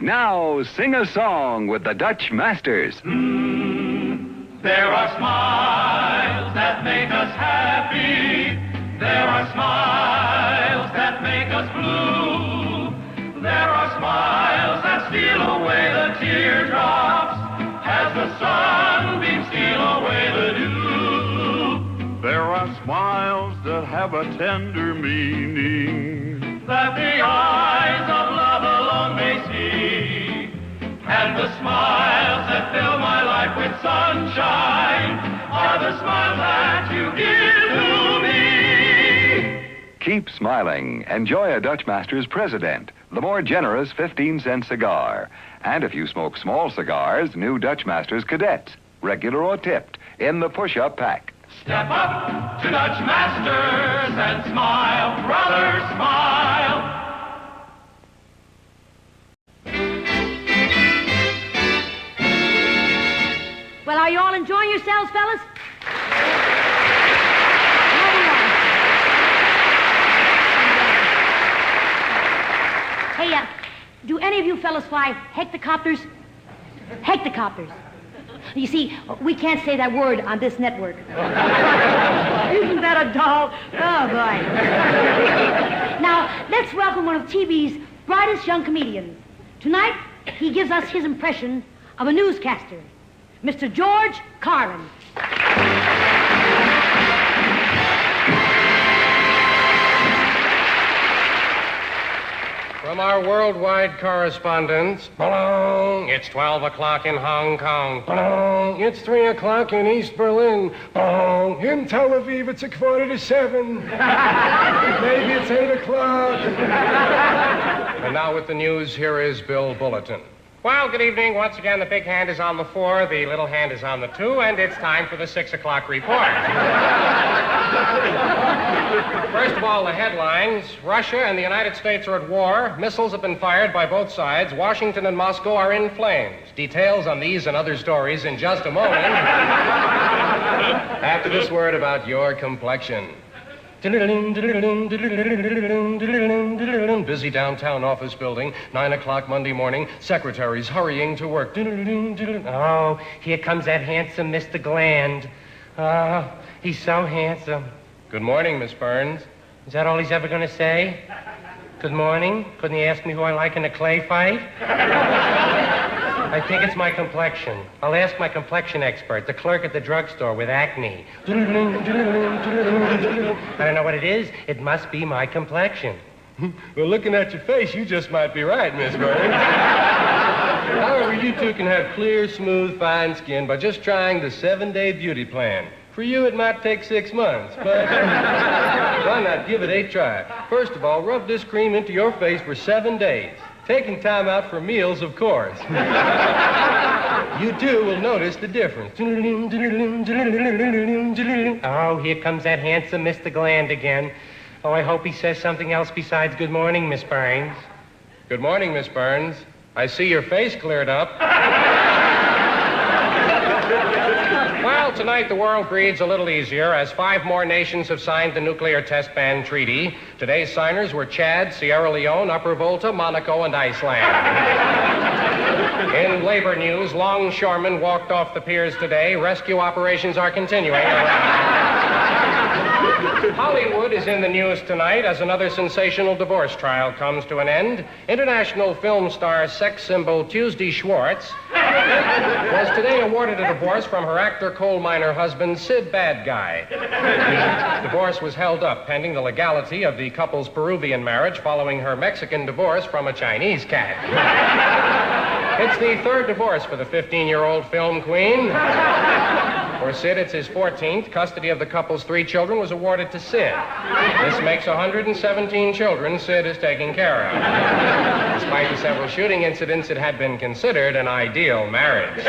Now sing a song with the Dutch Masters. There are smiles that make us happy. There are smiles that make us blue. There are smiles that steal away the teardrops as the sunbeams steal away the dew. There are smiles that have a tender meaning that the eyes of love alone may see. And the smiles that fill my life with sunshine are the smiles that you give to me. Keep smiling. Enjoy a Dutch Masters President, the more generous 15-cent cigar. And if you smoke small cigars, new Dutch Masters Cadets, regular or tipped, in the push-up pack. Step up to Dutch Masters and smile, brother, smile. Well, are you all enjoying yourselves, fellas? Hey, do any of you fellas fly hectocopters? Hectocopters. You see, we can't say that word on this network. Isn't that a doll? Oh, boy. Now, let's welcome one of TV's brightest young comedians. Tonight, he gives us his impression of a newscaster, Mr. George Carlin. From our worldwide correspondents, it's 12 o'clock in Hong Kong. It's 3 o'clock in East Berlin. In Tel Aviv, it's 6:45. Maybe it's 8 o'clock. And now with the news, here is Bill Bulletin. Well, good evening. Once again, the big hand is on the 4, the little hand is on the 2, and it's time for the 6 o'clock report. First of all, the headlines. Russia and the United States are at war. Missiles have been fired by both sides. Washington and Moscow are in flames. Details on these and other stories in just a moment. After this word about your complexion. Busy downtown office building, 9 o'clock Monday morning, secretaries hurrying to work. Oh, here comes that handsome Mr. Gland. Oh, he's so handsome. Good morning, Miss Burns. Is that all he's ever going to say? Good morning. Couldn't he ask me who I like in a clay fight? I think it's my complexion. I'll ask my complexion expert, the clerk at the drugstore with acne. I don't know what it is. It must be my complexion. Well, looking at your face, you just might be right, Miss Burns. However, you two can have clear, smooth, fine skin by just trying the 7-day beauty plan. For you, it might take 6 months, but why not give it a try? First of all, rub this cream into your face for 7 days. Taking time out for meals, of course. You, too, will notice the difference. Oh, here comes that handsome Mr. Gland again. Oh, I hope he says something else besides good morning, Miss Burns. Good morning, Miss Burns. I see your face cleared up. Well, tonight the world breathes a little easier as 5 more nations have signed the nuclear test ban treaty. Today's signers were Chad, Sierra Leone, Upper Volta, Monaco, and Iceland. In labor news, longshoremen walked off the piers today. Rescue operations are continuing. Hollywood is in the news tonight as another sensational divorce trial comes to an end. International film star sex symbol Tuesday Schwartz was today awarded a divorce from her actor coal miner husband, Sid Bad Guy. The divorce was held up pending the legality of the couple's Peruvian marriage following her Mexican divorce from a Chinese cat. It's the 3rd divorce for the 15-year-old film queen. For Sid, it's his 14th. Custody of the couple's 3 children was awarded to Sid. This makes 117 children Sid is taking care of. Despite the several shooting incidents, it had been considered an ideal marriage.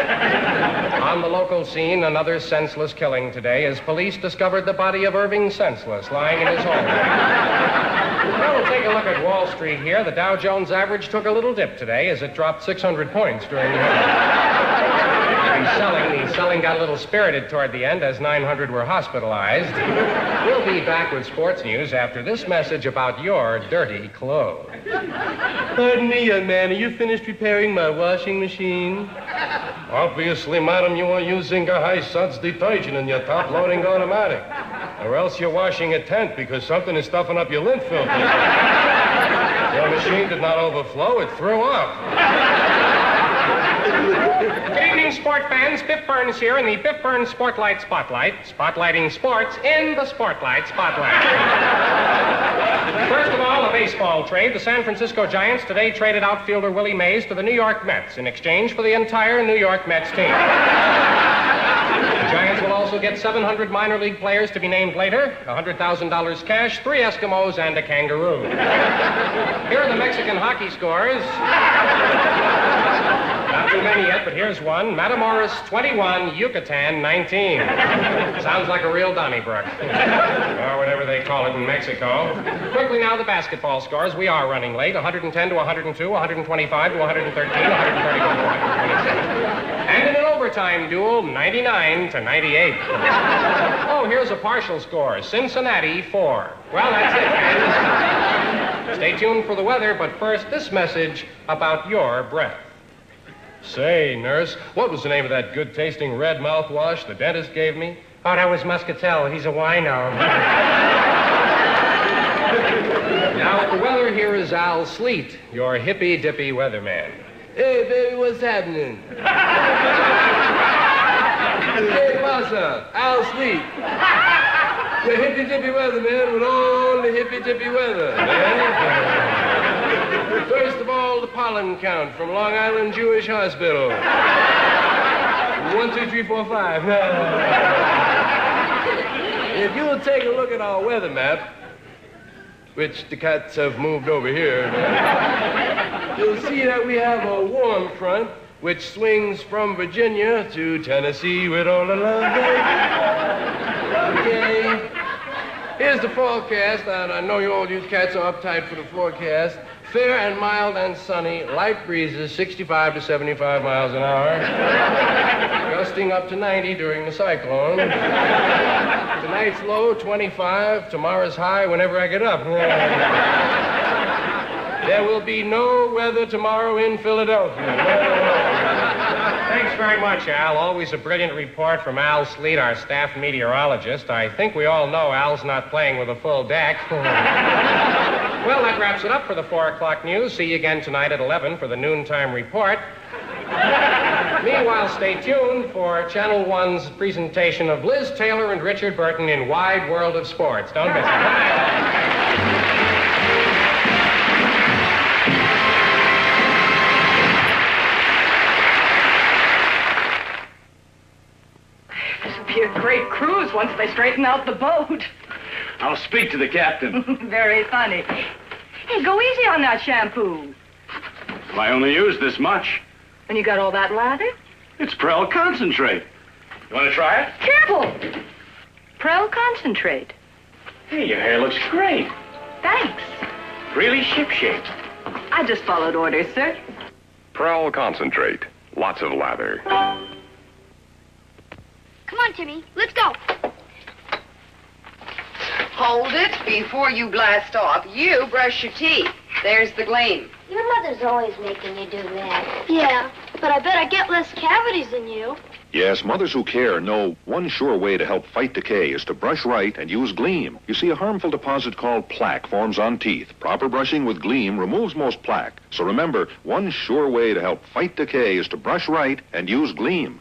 On the local scene, another senseless killing today as police discovered the body of Irving Senseless lying in his home. Well, we'll take a look at Wall Street here. The Dow Jones average took a little dip today as it dropped 600 points during the The selling got a little spirited toward the end as 900 were hospitalized. We'll be back with sports news after this message about your dirty clothes. Pardon me, young man. Are you finished repairing my washing machine? Obviously, madam, you are using a high suds detergent in your top-loading automatic. Or else you're washing a tent because something is stuffing up your lint filter. Your machine did not overflow. It threw up. Good evening, sport fans. Biff Burns here in the Biff Burns Sportlight Spotlight, spotlighting sports in the Sportlight Spotlight. First of all, a baseball trade. The San Francisco Giants today traded outfielder Willie Mays to the New York Mets in exchange for the entire New York Mets team. The Giants will also get 700 minor league players to be named later, $100,000 cash, 3 Eskimos, and a kangaroo. Here are the Mexican hockey scores. Not too many yet, but here's one. Matamoros 21, Yucatan 19. Sounds like a real Donnybrook. Or whatever they call it in Mexico. Quickly now, the basketball scores. We are running late. 110 to 102, 125 to 113, 131 to 127. And in an overtime duel, 99 to 98. Oh, here's a partial score. Cincinnati 4. Well, that's it, fans. Stay tuned for the weather, but first, this message about your breath. Say, nurse, what was the name of that good-tasting red mouthwash the dentist gave me? Oh, that was Muscatel. He's a wino. Now, the weather here is Al Sleet, your hippy-dippy weatherman. Hey, baby, what's happening? Hey, pasa, Al Sleet. The hippy-dippy weatherman with all the hippy-dippy weather. First of all, the pollen count from Long Island Jewish Hospital. 1, 2, 3, 4, 5. If you'll take a look at our weather map, which the cats have moved over here, you'll see that we have a warm front which swings from Virginia to Tennessee with all the love. Okay. Here's the forecast, and I know all you cats are uptight for the forecast. Fair and mild and sunny, light breezes, 65 to 75 miles an hour. Gusting up to 90 during the cyclone. Tonight's low, 25. Tomorrow's high whenever I get up. There will be no weather tomorrow in Philadelphia. Thanks very much, Al. Always a brilliant report from Al Sleet, our staff meteorologist. I think we all know Al's not playing with a full deck. Well, that wraps it up for the 4 o'clock news. See you again tonight at 11 for the noontime report. Meanwhile, stay tuned for Channel 1's presentation of Liz Taylor and Richard Burton in Wide World of Sports. Don't miss it. Be a great cruise once they straighten out the boat. I'll speak to the captain. Very funny. Hey, go easy on that shampoo. Well, I only use this much. And you got all that lather? It's Prel Concentrate. You want to try it? Careful! Prel Concentrate. Hey, your hair looks great. Thanks. Really shipshape. I just followed orders, sir. Prel Concentrate. Lots of lather. Come on, Timmy. Let's go. Hold it before you blast off. You brush your teeth. There's the gleam. Your mother's always making you do that. Yeah, but I bet I get less cavities than you. Yes, mothers who care know one sure way to help fight decay is to brush right and use Gleam. You see, a harmful deposit called plaque forms on teeth. Proper brushing with Gleam removes most plaque. So remember, one sure way to help fight decay is to brush right and use Gleam.